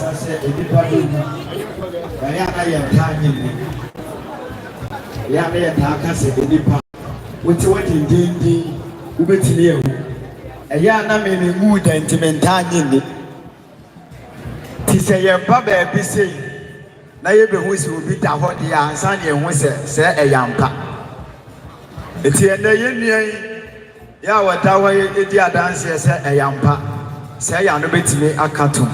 kasa se edipa do ya na ye tanye ya na ye ta kasa edipa wote dindin ubetini ehu ya na me ngu dentimentanye ni ti se ye ba ba bi sei na ye be hu se obi ta ho de ya ansa ne hu se eyampa eti ene ye nuan ya wata wa ye di adanse se eyampa se ya no betimi akatum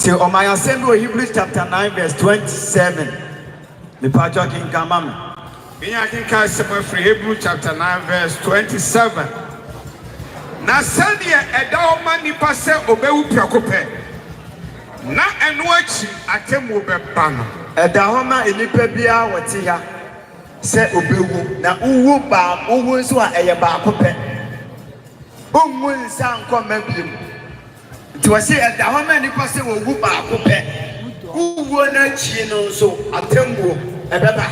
ti o my Aseibu Hebrews chapter 9 verse 27 the pastor king kamam in ya king ka Aseibu Hebrews chapter 9 verse 27 na sadia eda o manipa se obewu prekope na enu achi atemu beba no eda ho ma enipa bia wote ya se obewu na uwu ba uwu so a eye ba kope uwu nsa nkoma biem ti wase eda ho ma enipa se owu ba kope uwu na chi no so atemu ebeba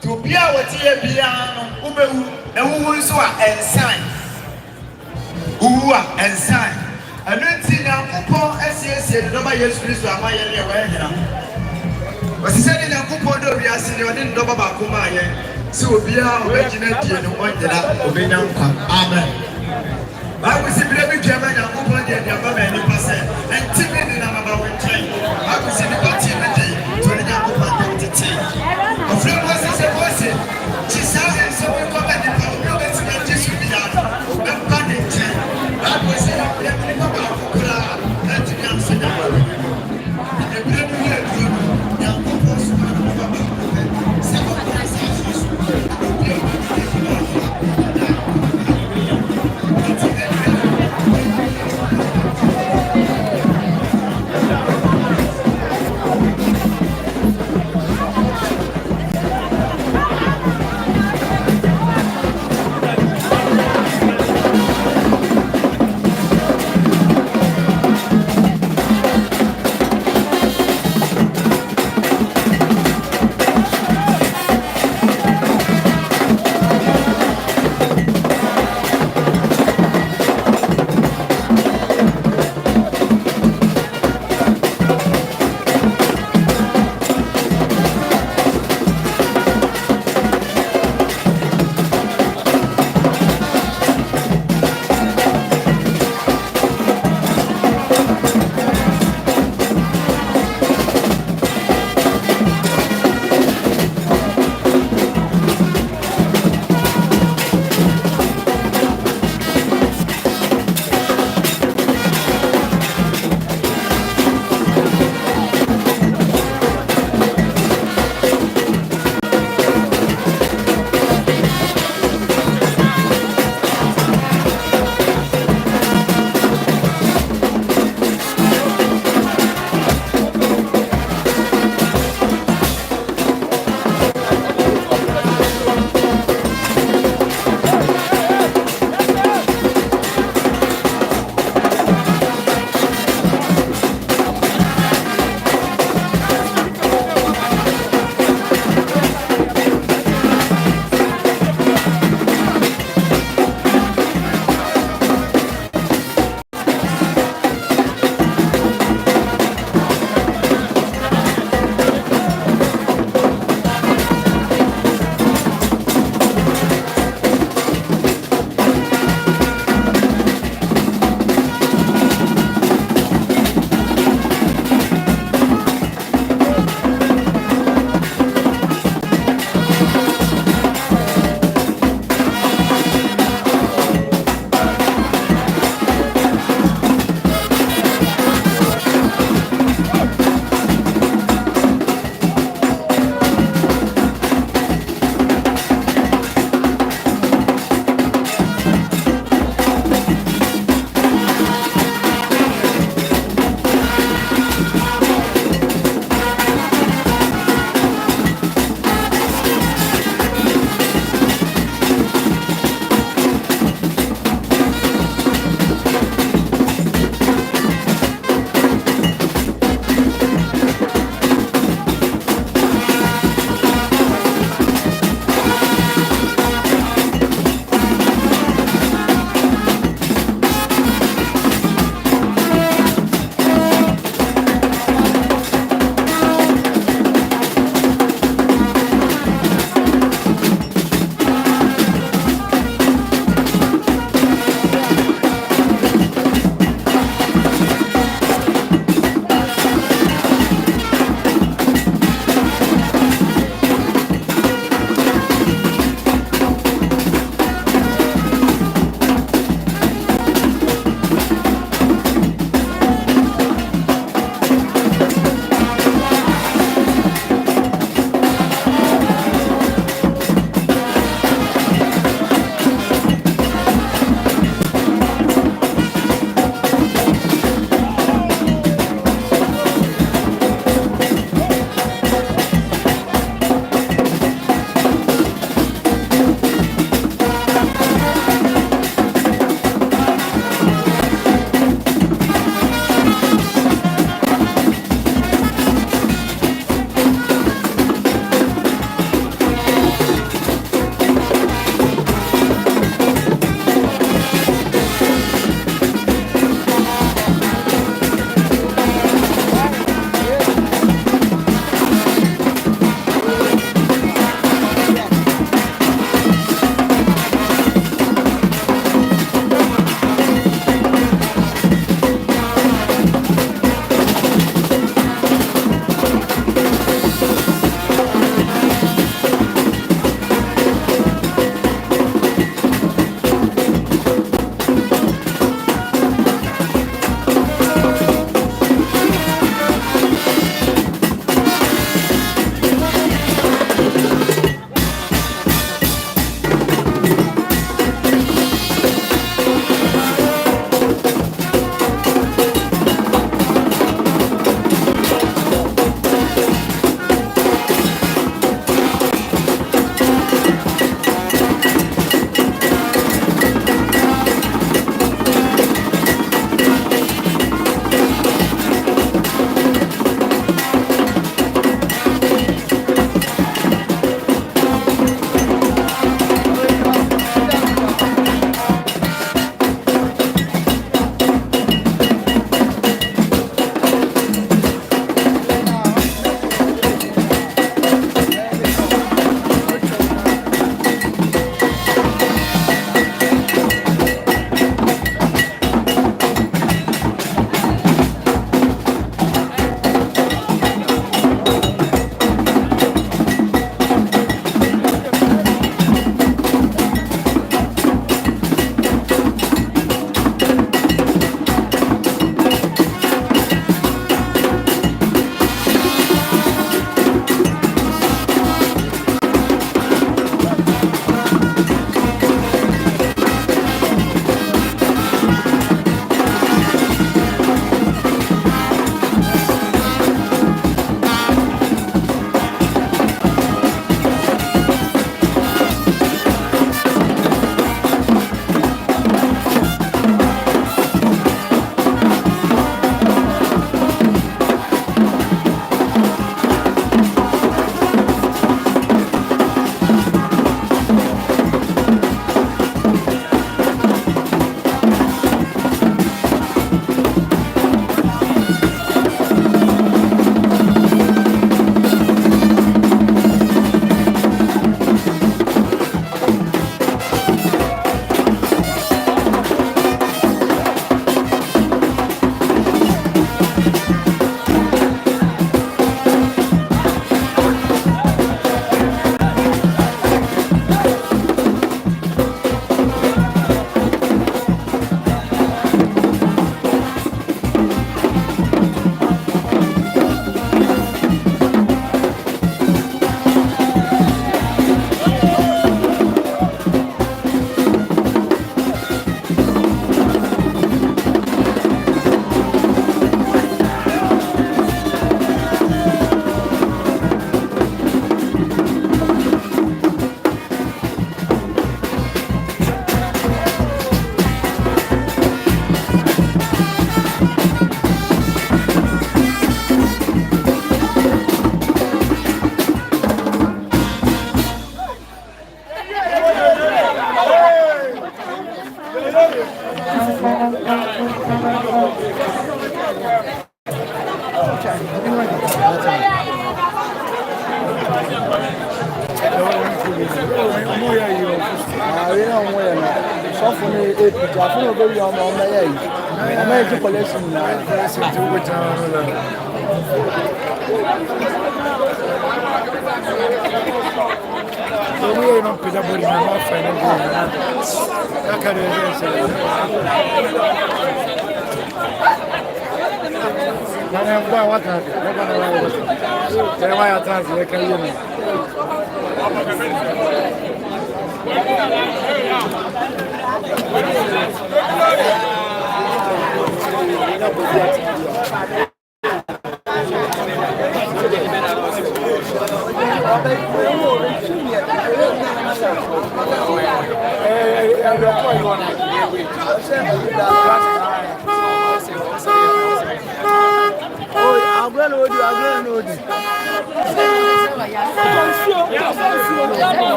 ti bia wote ya bia no ubewu na uwu so a ensan uwu a ensan anunti na kupo esiesie no ba Yesu Kristo amaye ne wa yina wasise ni kupo do bi asini oni ndo baba kuma ye si obia obegina die no onyina obenya nkwa amen ba wisi bile bi twema nya kupo de de ba ma ni pase enti ni na baba wonchen ba wisi ni pati ni de to ni nya kupo de tete ofre mo se bose ti sa en so ko ba ni pa o be ti na Jesu bi ya be pa de ti ba wisi ni baba kula na ti nya se nya ba e bile bi ya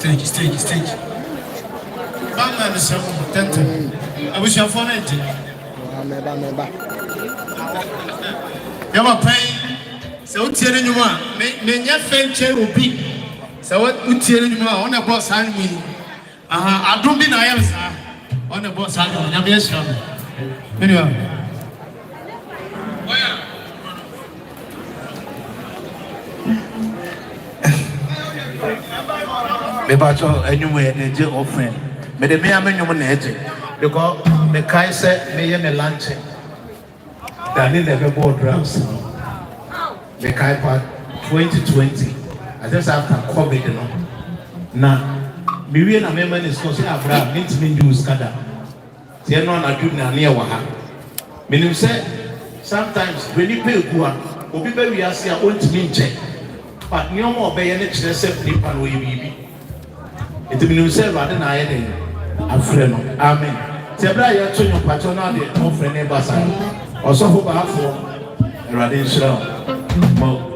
Stage. Bang is I wish you for it. You're paying. So, telling you one, may your friend will be. So, what would tell you on a boss hand me? I don't mean I am on a boss hand. I'm yes, sir. Anyway. Mebacho anyway the offering. Me the me amenyo mo na eje because me kai say me ye me lunch. Dani never bought drums. Me kai part 2020. I just after COVID no. Na me we na me man is so say Abraham need me use kada. Say no na do na near wa ha. Me nim say sometimes when you pay kuwa obi be wi ase a ontimi nche. But nyomo obeye ne kire se nipa no yibi. It means say rather than I a friend. Amen. Tebra ya to your patron de Oheneba san. Also hope I have for Radinshell. Mo.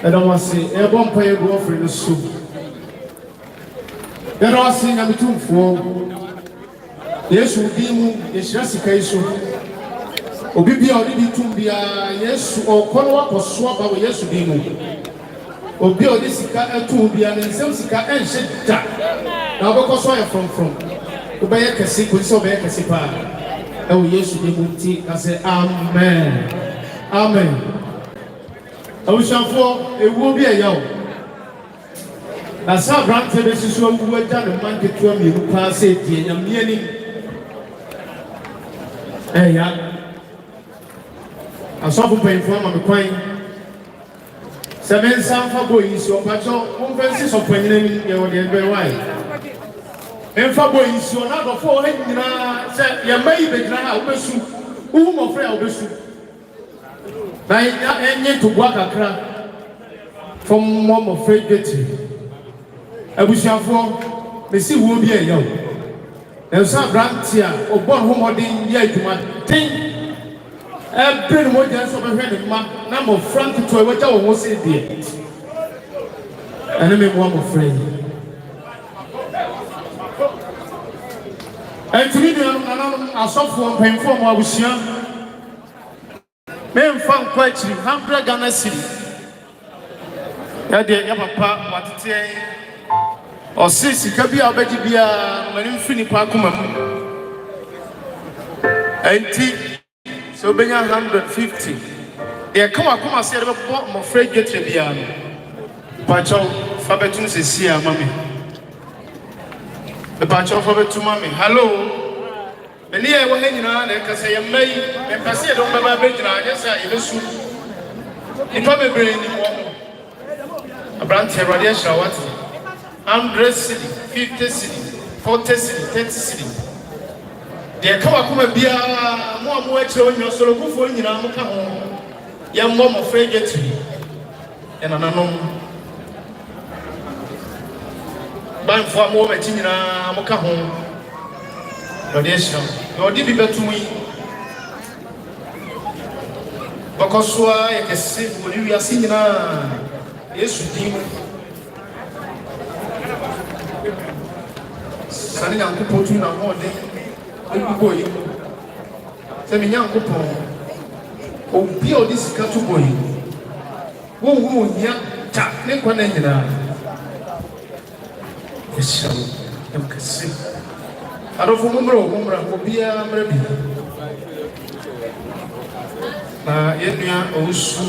I don't want to say, I won't pay a girlfriend the soup. There are sing a between four. Yes, we deem is Jessica. Obibi already to be a yes or Konwa or swap our yes to be moved. Obi or this to be an Inselsica and shit. Now, because I am from Obey a sequence of a casipa. Oh, yes, we moved. I say, Amen. Amen. I wish for it will be a young. As our grandparents is one who went down the mountain to me who pass it in a meaning. Eh, yeah. I saw who pay for my coin. Seven some for boys, your patron, one verses of when you were very wide. And for boys, you're not a 400, said, you may be glad I'll be whom of friend will be. I need to walk a crack from one of Fred Getty. I wish you for the sea will be a young. And some grant here or born home or ding yet to my thing. I've been more than some of my number of frank to what I was saying. And I mean, one of friend. And to me, I saw for one painful, I was young. Men found quite 100 Ghana City. That day, Papa, what today? Or since it can be our baby, when you finish Parkuma. And so being 150. They come up, come and say, I'm afraid get to be on. Pacho, Fabetum says, here, mammy. The Pacho Fabetum, mammy. Hello. The near one hanging on, because I am made, and I say, don't remember, yes, I even if I'm a brain, a branch of radiation, what? 100 city, 50 city, 40 city, 30 city. They come up with beer, more children, your solo good for you, I'm home. Young mom afraid get to me. And an unknown. Buying for a moment in Amoka home. Radiation, your DB better to me. Because I can see what you are seeing now. Yes, you do. Sunny Uncle Potu and more day. Boy, tell me, young couple. Oh, be all this cattle boy. Oh, yeah, tap, make one engine. Yes, you can see. I don't remember will be a baby. Yet, also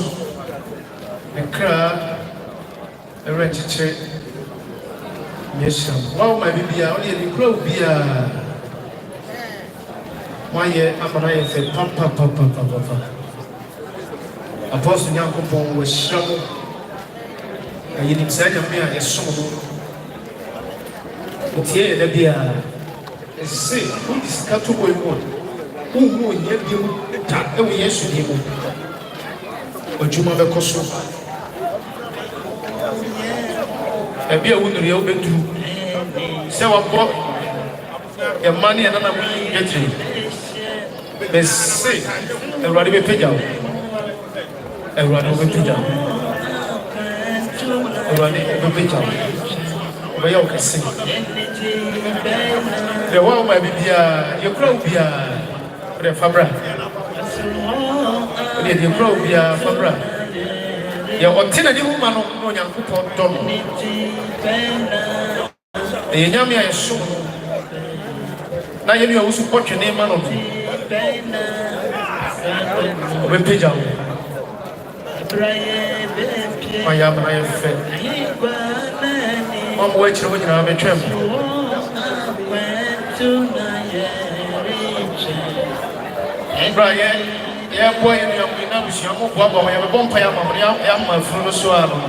a crab, a wretched trick. Yes, wow, my baby, I only grow beer. Why, I'm an eye say, papa. Apostle Yankopon was shown. And you inside of me, I saw. But here, there be a say, who is cattle boy? Who yet you tap away yesterday? But you mother Cosso. A beer would be open to sell a book, your money, and another getting. They say, a ruddy pigeon. A run over pigeon. A run over pigeon. But you can see. The one might be your crow be the fabra. The crow be a fabra. You are telling you, man, no young people don't. The Yamia is so. Now you also put your name on the pigeon. I am fed. One way to win a tremble. Brian, yeah, boy, and young women, she am a bubble. I have a bonfire, I am my full swallow.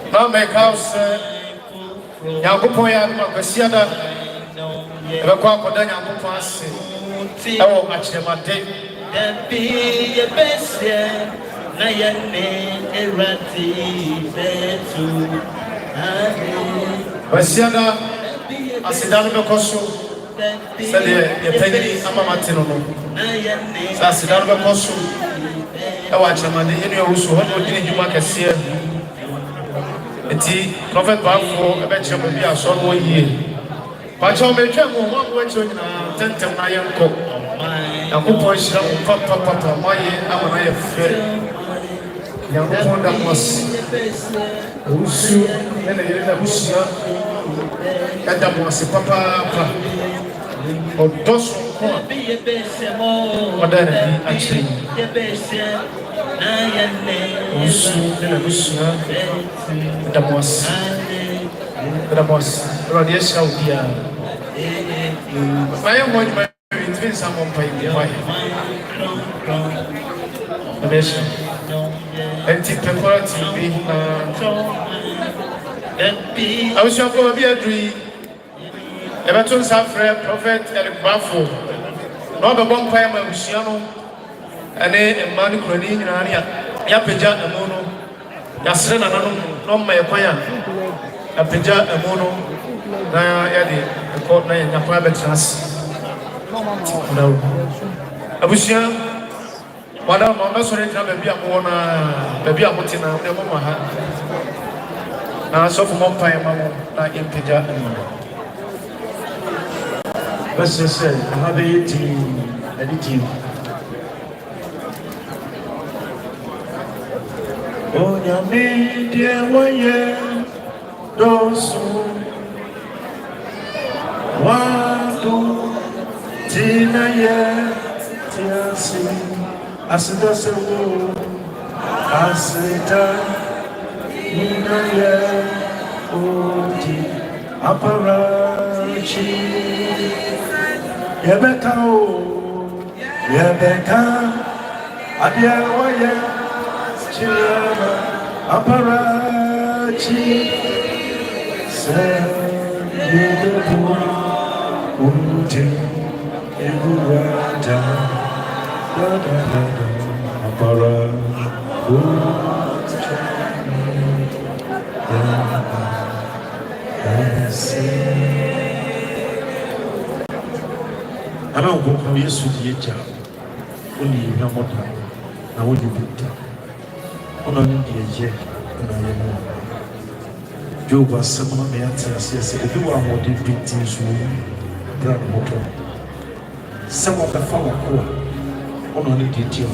Now make house, Yakupoya, Masiada, Evacuadan, Yakupas. I won't match them at day. Be a best, Nayane, Erati, Betu, Masiada, Asidano Cosso, Salia, Penny, Amamatino, Asidano Cosso. I watch them and the Indian who didn't you mark a seer. A tea, Prophet Baffour, I bet you will be a short 1 year. But I'll make them 1 way to 10 to my young cook. Now, who points out Papa, my year, I'm an eye of fair. Young one that was Usu, and a Usia, and that was a Papa or Dawson. Modernity, actually. Usu, and a Usia, the boss, radiation out here. I am going to between someone by the wife. Anti-Pepper TV. I was your for a beer tree. Everton Safra, Prophet Baffour. No, the bonfire, my Luciano, and a man cloning in Ania, Yapeja, a mono, Yasrena, no, my choir, Yapeja, a mono, Naya Eddie, a court name, a private class. No, Abusia, what I'm not sorry to be a mona, maybe a motina, the Mama. Now, so for bonfire, like in Pija. Let's just say, another 18 editing. Onyame deɛ wɔyɛ dɔɔso wado tina yɛ tiase aseda sɛ wo aseda nina yɛ odi aparachi yɛbɛka o yɛbɛka adeɛ wɔyɛ kyerɛ aparachi sɛ yɛbɛbu odi ewurada Ana uko Yesu diyeja oni nyamoda na wodi buta ona ndiye ona yemo Job asema me ati asese obi wa modi binti so brad moto sema ka fa wako ona ni diti o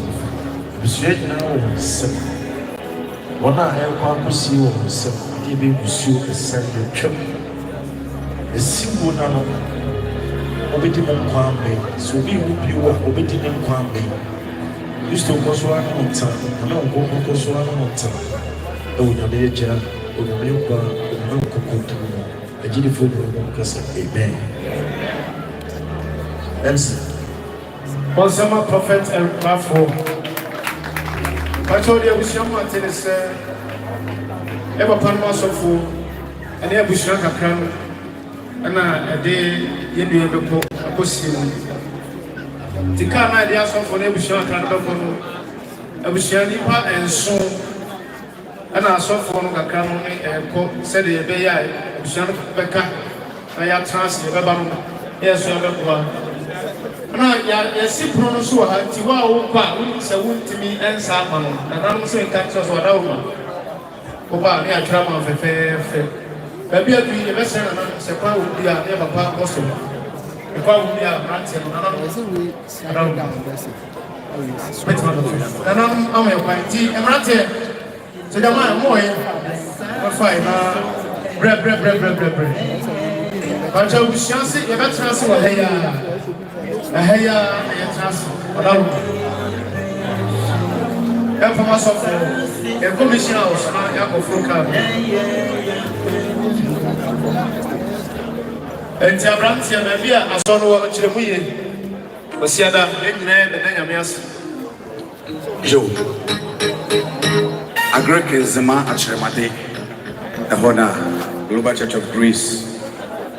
bisue na wo sema ona ekwa akosi wo sema di be bisue esande twem esiwo na no obedi mo kwambe so bi wo bi wo obedi ne kwambe Kristo koswa na mota na ngo koswa na mota e wo nyame eja o nyame kwa o nyame kokoto ejidi fo no kasa amen MC Bonsama prophet and Baffour Pacho dia busia mo atene se e ba panma sofo ene e busia kakra na ede yenu beko akosi tika na dia sofo na e busia kakra beko no e busia ni pa enso ana sofo no kakra no ko se de be ya e busia no beka na ya trans e be ba no e so be ko na ya si prono so ha ti wa wo pa wo se wontimi ensa ma no na no so enka so da wo ma ko ba me atwa ma fe Baby, you best say na se kwa udi a e papa koso. E kwa udi a brante no na no. Na no am e kwa ti e brante. Se da ma mo e. Kwa fai na bre. Ba cha u chance e ba chance wa heya. Heya e chance. Ola. E fa ma so e commission house na ya ko fruka. Enti Abraham na bia asono wo kyeremu ye osiada enyina be nyame ase Jo Agreke zema akyeremade ehona Global Church of Greece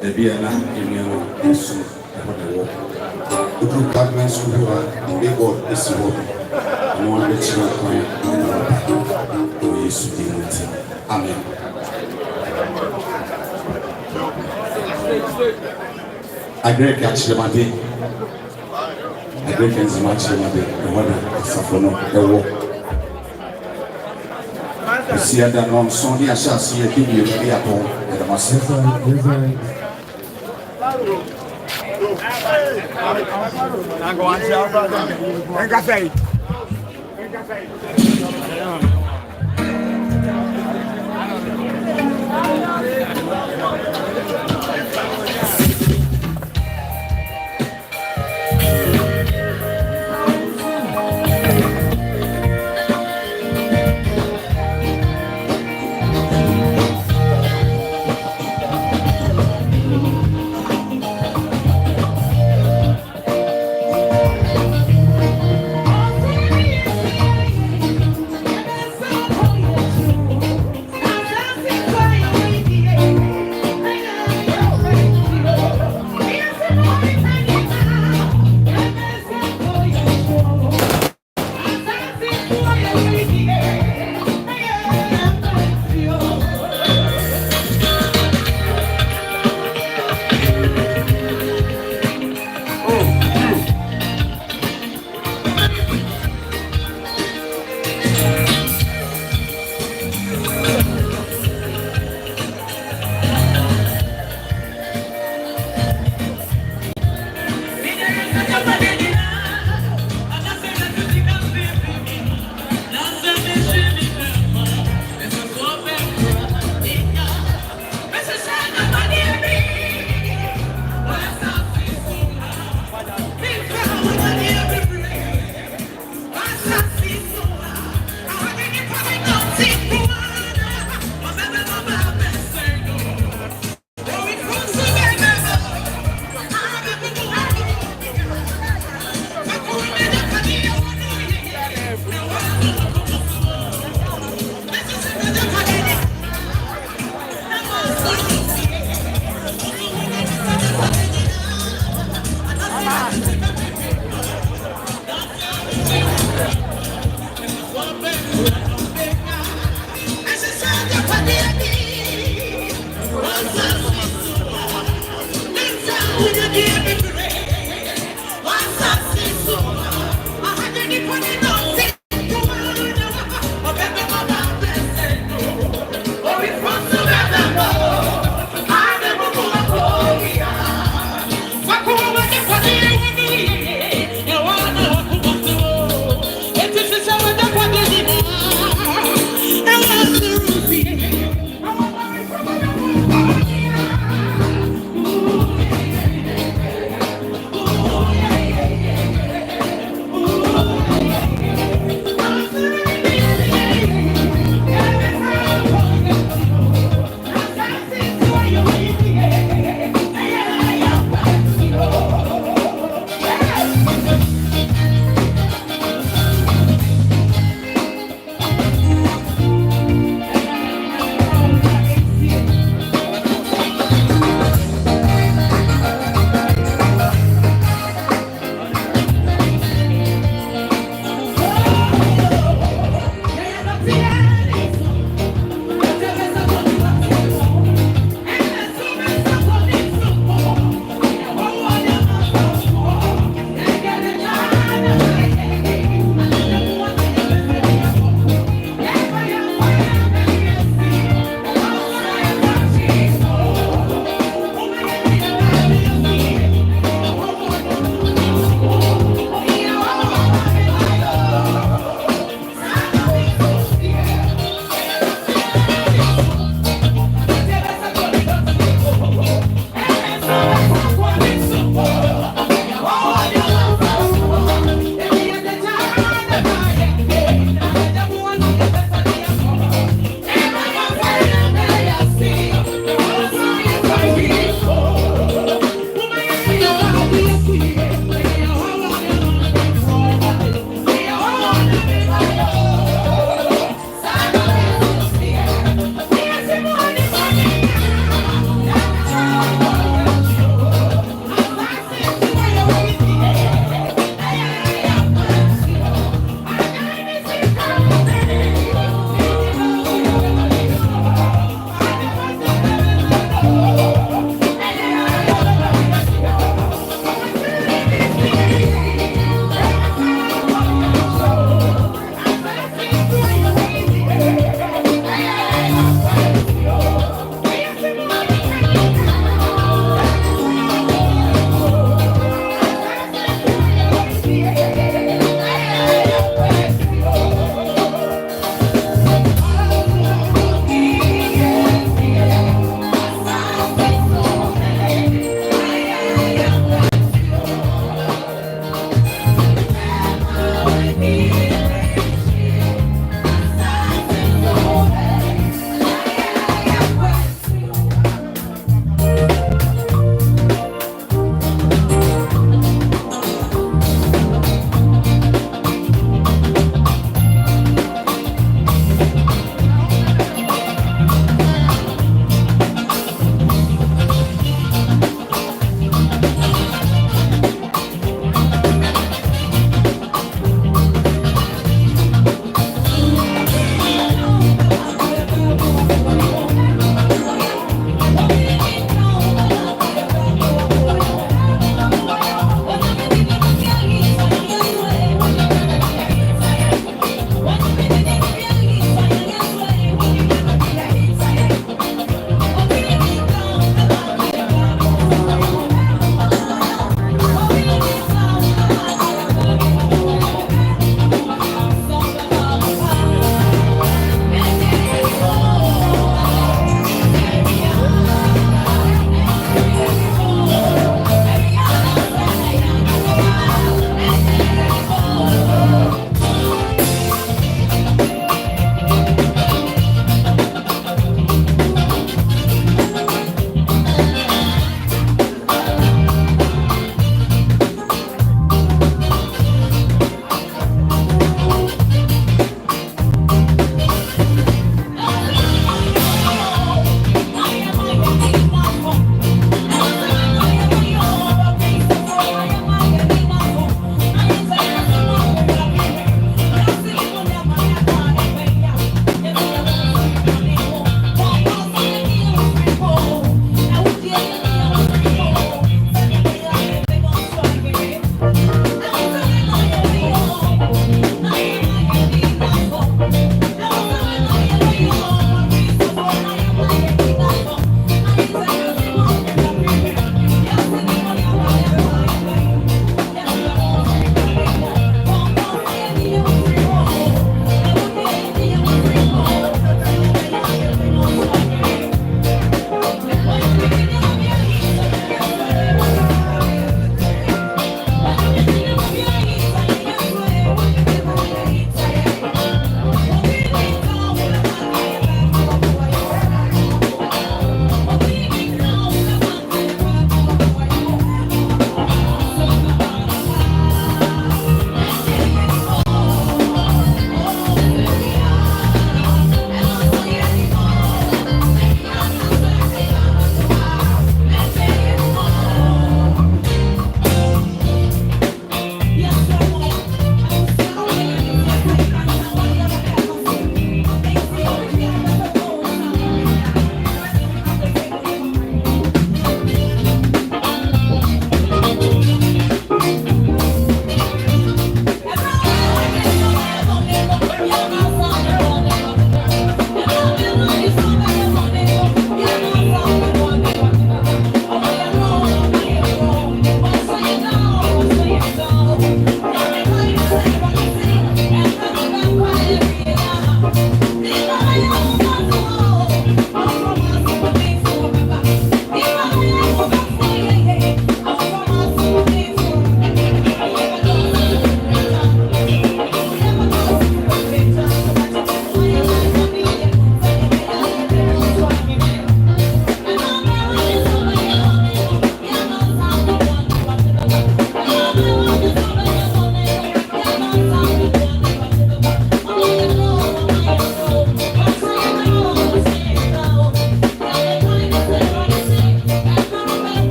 the bia na inu Yesu ehona wo the group government school wa be God is wo no one let you go Yesu di muti amen Agreke akyeremade Agreke zema akyeremade ehona safono ewo Osiada non son di asasi e kini e apo e da maseta Nango ansia brother. Enga sei.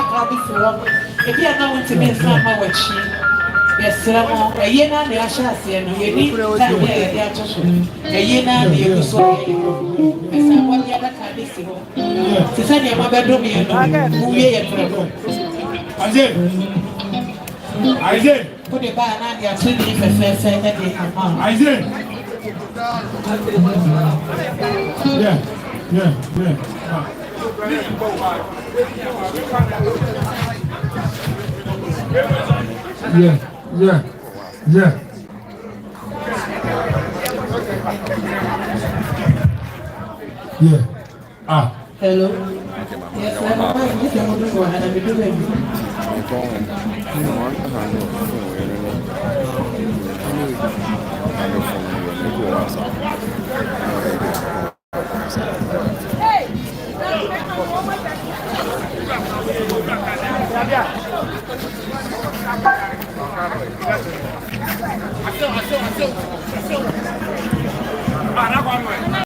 adaka bi fo ebi ana wonte me nsa ma wachi yesra mo eyena ne ahya ase no yeni ta ye ya to so eyena ne yeguso esa mo ya adaka bi si ho se sa ne ma bedo me no uye ye trebo Aise put the bar na dia tini fefe na de ama Aise yeah hello yes I'm fine this is what go and I be doing